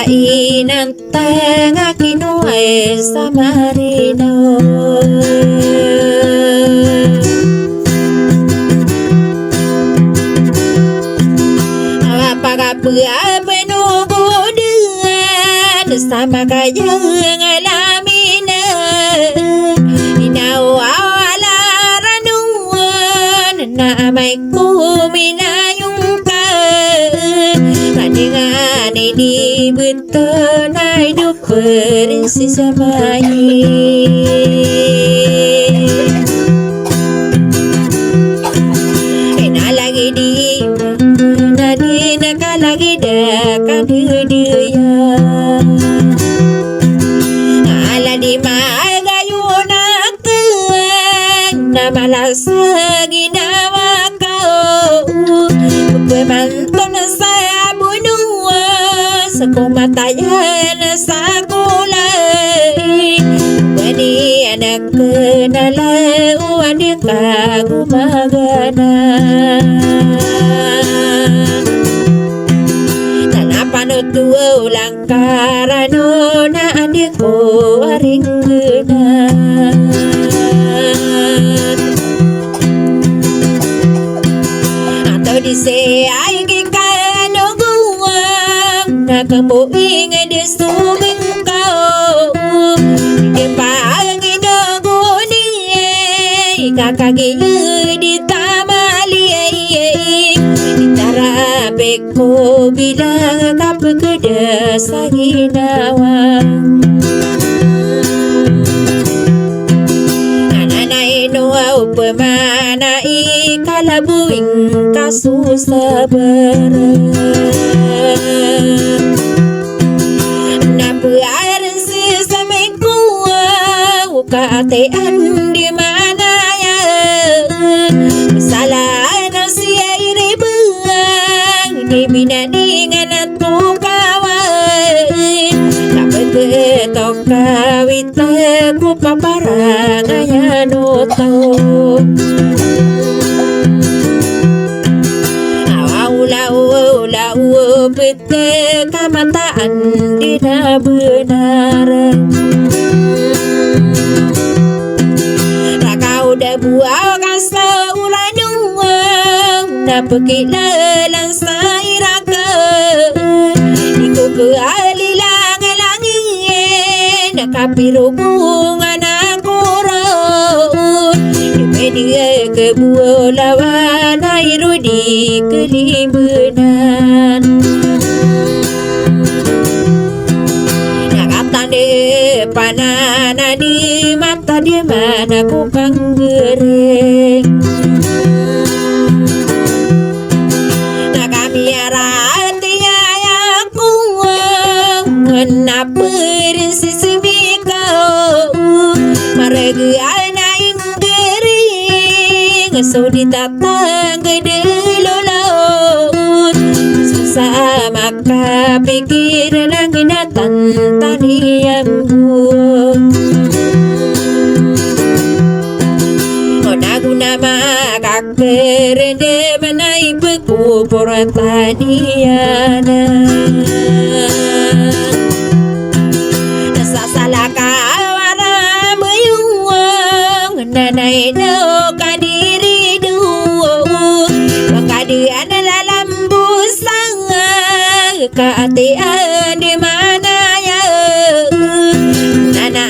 Inanteng akinuai samarino apakah penunggu dengan sama kaya ngalamina inau awala ranuan namai kuminayung ka dengan ini betul hidup berisi samayi enak lagi di mana nak lagi dekat dia ala di mana yunak nama lagi nama kau pemantun saya sekumatayan sakulay wani anak kenala wani kagumagana tanapanutu langkarano na adiko aringgana atau disayay kamu ingin disungin kau di pagi dogoni kakak gini di tamali di tarapeko bilang tapi kedasa ginawa anak ino upamana ikalabuing kasusabar katean di mana ya salah nasi air buang di mina dengan tu kawan tak betul kawit aku paparang ayah notau lau betul kamataan dina benar udah buah kasa ulanu na pekilalang sairaka iku ke alilang langit nakapiru bunga nakurun dia ke buah lawan airu di kelimbenan nakatan panana di mata dia mana ku kanggering nak kami arati ayahku menaperin sisi mikau maregi anak inggering so ditatang ke dulu maka pikir langit tantaniamku. Naguna maka kerende menai beku portaniana. Sasala kawara meyuang nanai no kadiri du. Kadian dalam busang keatian di mana ya. Nana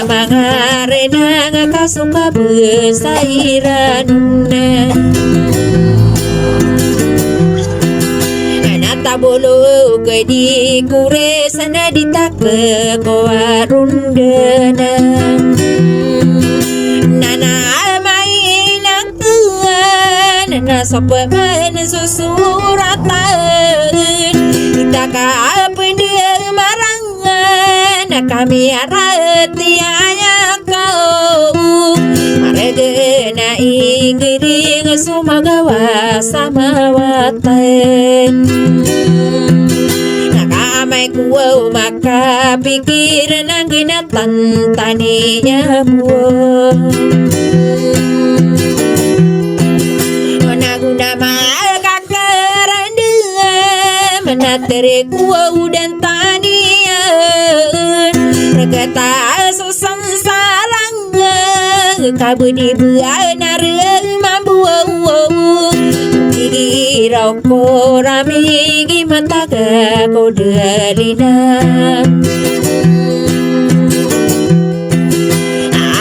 mangarena kasuka besairan. Nata bolu ke di kure sana ditake koarundana. Nana mainan tuan nana sopeman susuratan. Kita kapan dia marangan kami arati ayah kau. Maregena inggiring sumagawa samawatan. Nakamay kuwaw maka pikir ng ginatan taniya mo. Naguna makakarandaman manatiri kuwaw dan taniyan. Regata susang salang kabudi buana remah buaw. Gigiraw ko ramigi mataga ko dalina.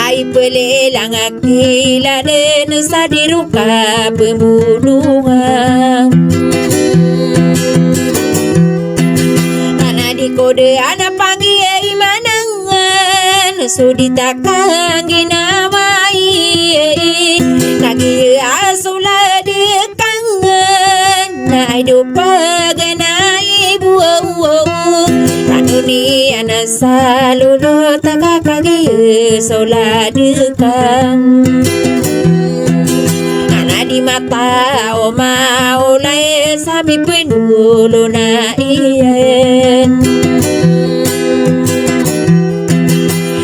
Ay pelilang akilanin sa diruka pembunuhan. Di kode anak panggil manangan sudita kang ginamai kagi asula dekangan na dupa ganai buau ranuni anak salulo taka kagi sola dekang. Di mata oma olay sabi penulo na iyan.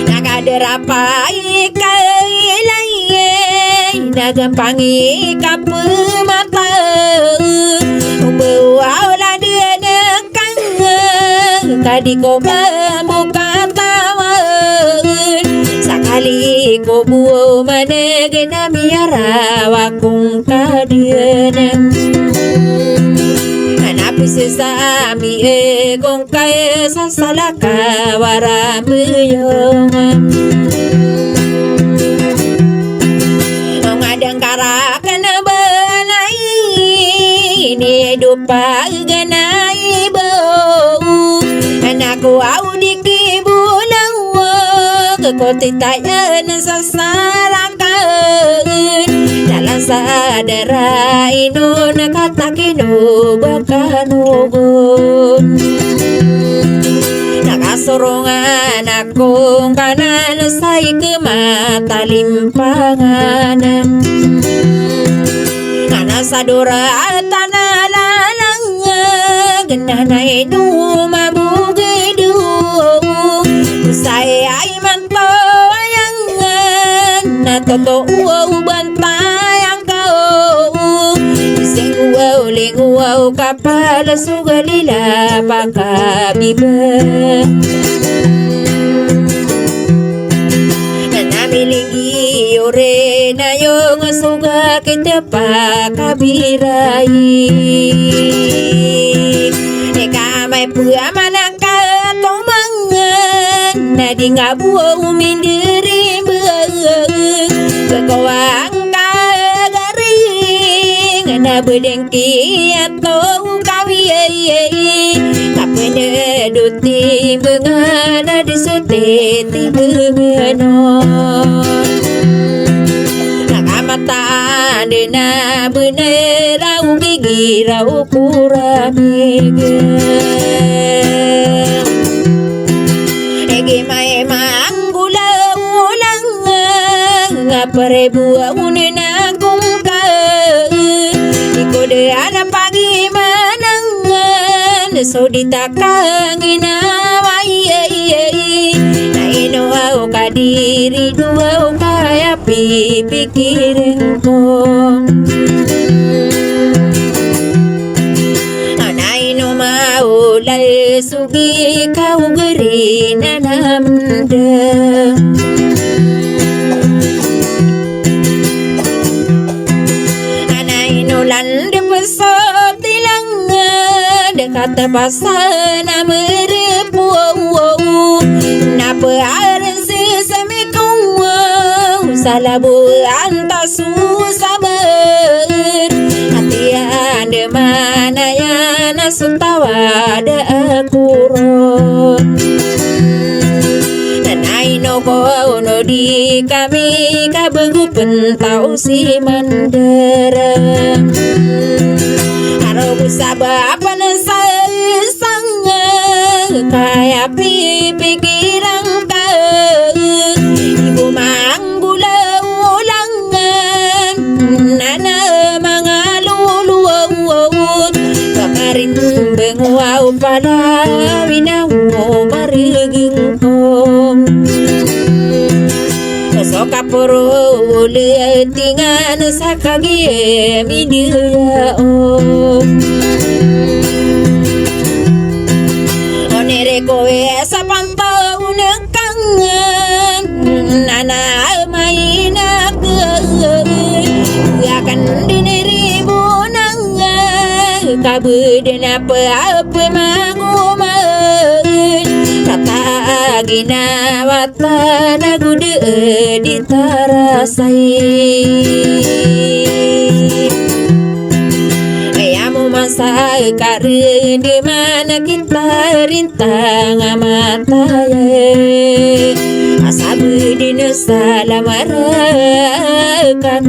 Nakaderapai kailayan nagampangi kapemata. Umbawa ola dia nekang kadi ko mamuka tawan. Sakali ko buo manegena miara wakung kadianan. Anapi sesami kong kaya sasalaka waramuyong. Ngadang karakan balay ini dupa ganay bau. Anakku audi kibulang kekotitayan sasarakan. Dalam sadara ino nakatakino bakanugon. Nakasorongan akong kanan say kematalimpangan. Kanasadora tanalalang genanay numabugidu. Usay ay mantoayangan na totoo bantayang kao. Ising uwaw-ling uwaw kapal sugalila pakabiba. Nanamilingi ore na yung suga kita pakabiray. Eka may puaman ang katumangan na di nga buo umindiri kekawang kagaring na bedengki atau kawi kapene duti bengana disuteti benganon nakamata dena benerau gigirau kuramige ege mae manggula-ulang ngaparebuang unena kungka ikode ada pagi manangan so ditakangina naino au kadiri dua kaya pikirin ko naino maulal sugi kau geri nanamda lande besar tilang dekat pasana merepu napa aran sesame kau salabu antas sabar hati anda mana ya nasutawa ada akuro naino ko no di kami kabengu pentau si mandara haro sabab sang kaya pikiran ka ibu manggula ulangan nana mangalulu kamarin benguau pada winawo mariging kom soka poro letingan sakagie midia onere kowe sapantau nekangan nana maina ke akan dineri bunang kabuden apa manguma kata gina wata nagude ditarasai ayamu masa karen di mana kita rintang mataye asabu dina salamarakan